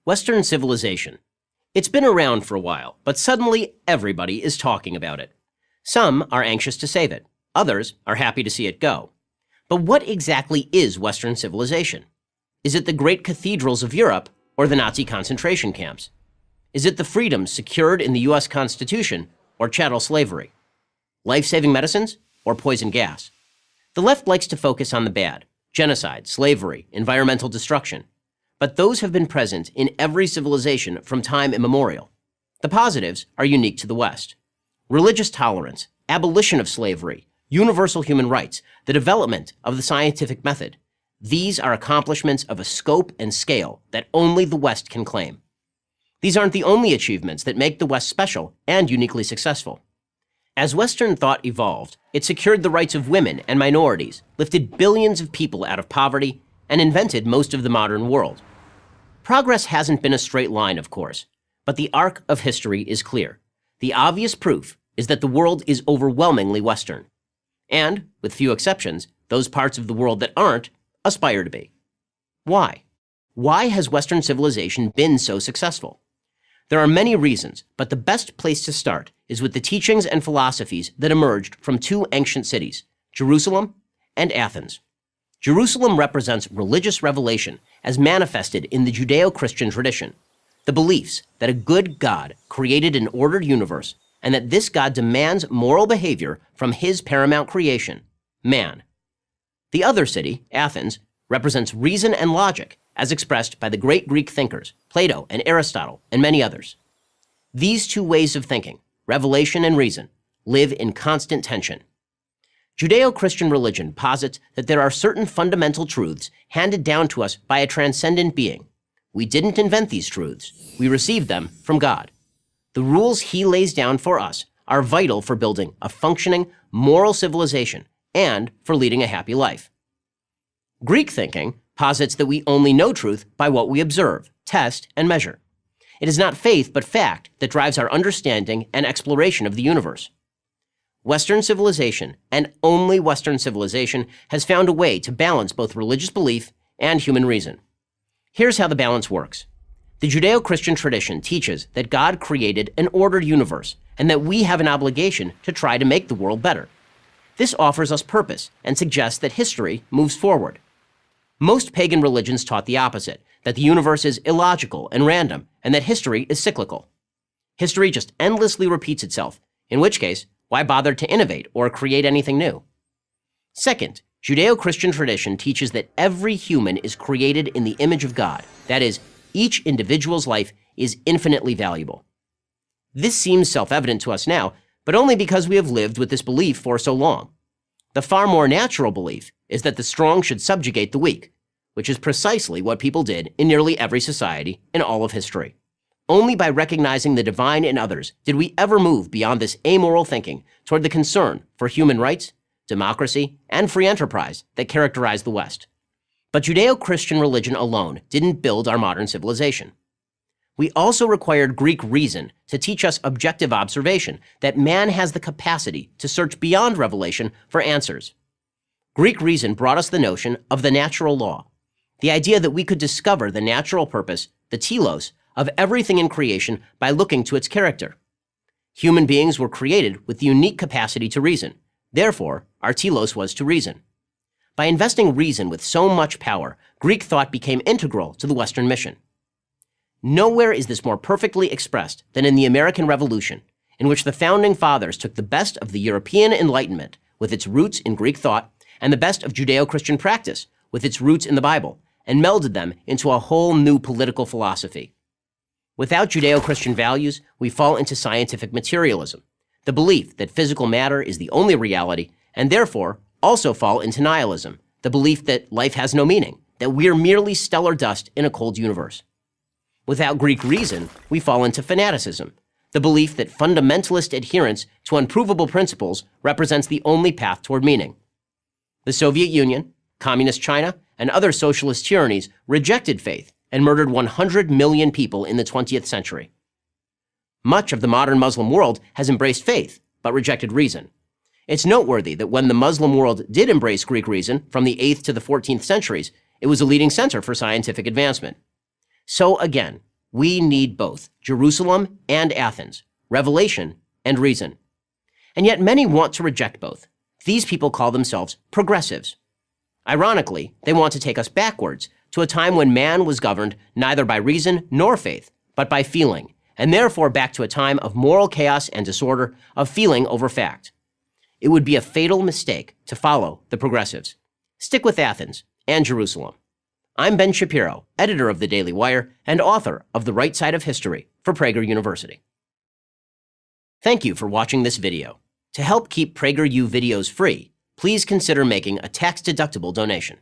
Western civilization. It's been around for a while, but suddenly everybody is talking about it. Some are anxious to save it. Others are happy to see it go. But what exactly is Western civilization? Is it the great cathedrals of Europe or the Nazi concentration camps? Is it the freedoms secured in the US Constitution or chattel slavery? Life-saving medicines or poison gas? The left likes to focus on the bad: genocide, slavery, environmental destruction. But those have been present in every civilization from time immemorial. The positives are unique to the West: religious tolerance, abolition of slavery, universal human rights, the development of the scientific method. These are accomplishments of a scope and scale that only the West can claim. These aren't the only achievements that make the West special and uniquely successful. As Western thought evolved, it secured the rights of women and minorities, lifted billions of people out of poverty, and invented most of the modern world. Progress hasn't been a straight line, of course, but the arc of history is clear. The obvious proof is that the world is overwhelmingly Western. And, with few exceptions, those parts of the world that aren't aspire to be. Why? Why has Western civilization been so successful? There are many reasons, but the best place to start is with the teachings and philosophies that emerged from two ancient cities, Jerusalem and Athens. Jerusalem represents religious revelation as manifested in the Judeo-Christian tradition, the beliefs that a good God created an ordered universe and that this God demands moral behavior from his paramount creation, man. The other city, Athens, represents reason and logic as expressed by the great Greek thinkers, Plato and Aristotle, and many others. These two ways of thinking, revelation and reason, live in constant tension. Judeo-Christian religion posits that there are certain fundamental truths handed down to us by a transcendent being. We didn't invent these truths. We received them from God. The rules he lays down for us are vital for building a functioning, moral civilization and for leading a happy life. Greek thinking posits that we only know truth by what we observe, test, and measure. It is not faith but fact that drives our understanding and exploration of the universe. Western civilization, and only Western civilization, has found a way to balance both religious belief and human reason. Here's how the balance works. The Judeo-Christian tradition teaches that God created an ordered universe and that we have an obligation to try to make the world better. This offers us purpose and suggests that history moves forward. Most pagan religions taught the opposite, that the universe is illogical and random, and that history is cyclical. History just endlessly repeats itself, in which case, why bother to innovate or create anything new? Second, Judeo-Christian tradition teaches that every human is created in the image of God. That is, each individual's life is infinitely valuable. This seems self-evident to us now, but only because we have lived with this belief for so long. The far more natural belief is that the strong should subjugate the weak, which is precisely what people did in nearly every society in all of history. Only by recognizing the divine in others did we ever move beyond this amoral thinking toward the concern for human rights, democracy, and free enterprise that characterized the West. But Judeo-Christian religion alone didn't build our modern civilization. We also required Greek reason to teach us objective observation, that man has the capacity to search beyond revelation for answers. Greek reason brought us the notion of the natural law, the idea that we could discover the natural purpose, the telos, of everything in creation by looking to its character. Human beings were created with the unique capacity to reason. Therefore, our telos was to reason. By investing reason with so much power, Greek thought became integral to the Western mission. Nowhere is this more perfectly expressed than in the American Revolution, in which the founding fathers took the best of the European Enlightenment, with its roots in Greek thought, and the best of Judeo-Christian practice, with its roots in the Bible, and melded them into a whole new political philosophy. Without Judeo-Christian values, we fall into scientific materialism, the belief that physical matter is the only reality, and therefore also fall into nihilism, the belief that life has no meaning, that we're merely stellar dust in a cold universe. Without Greek reason, we fall into fanaticism, the belief that fundamentalist adherence to unprovable principles represents the only path toward meaning. The Soviet Union, Communist China, and other socialist tyrannies rejected faith and murdered 100 million people in the 20th century. Much of the modern Muslim world has embraced faith, but rejected reason. It's noteworthy that when the Muslim world did embrace Greek reason from the 8th to the 14th centuries, it was a leading center for scientific advancement. So again, We need both Jerusalem and Athens, revelation and reason. And yet many want to reject both. These people call themselves progressives. Ironically, they want to take us backwards to a time when man was governed neither by reason nor faith, but by feeling, and therefore back to a time of moral chaos and disorder, of feeling over fact. It would be a fatal mistake to follow the progressives. Stick with Athens and Jerusalem. I'm Ben Shapiro, editor of the Daily Wire and author of The Right Side of History for Prager University. Thank you for watching this video. To help keep PragerU videos free, please consider making a tax-deductible donation.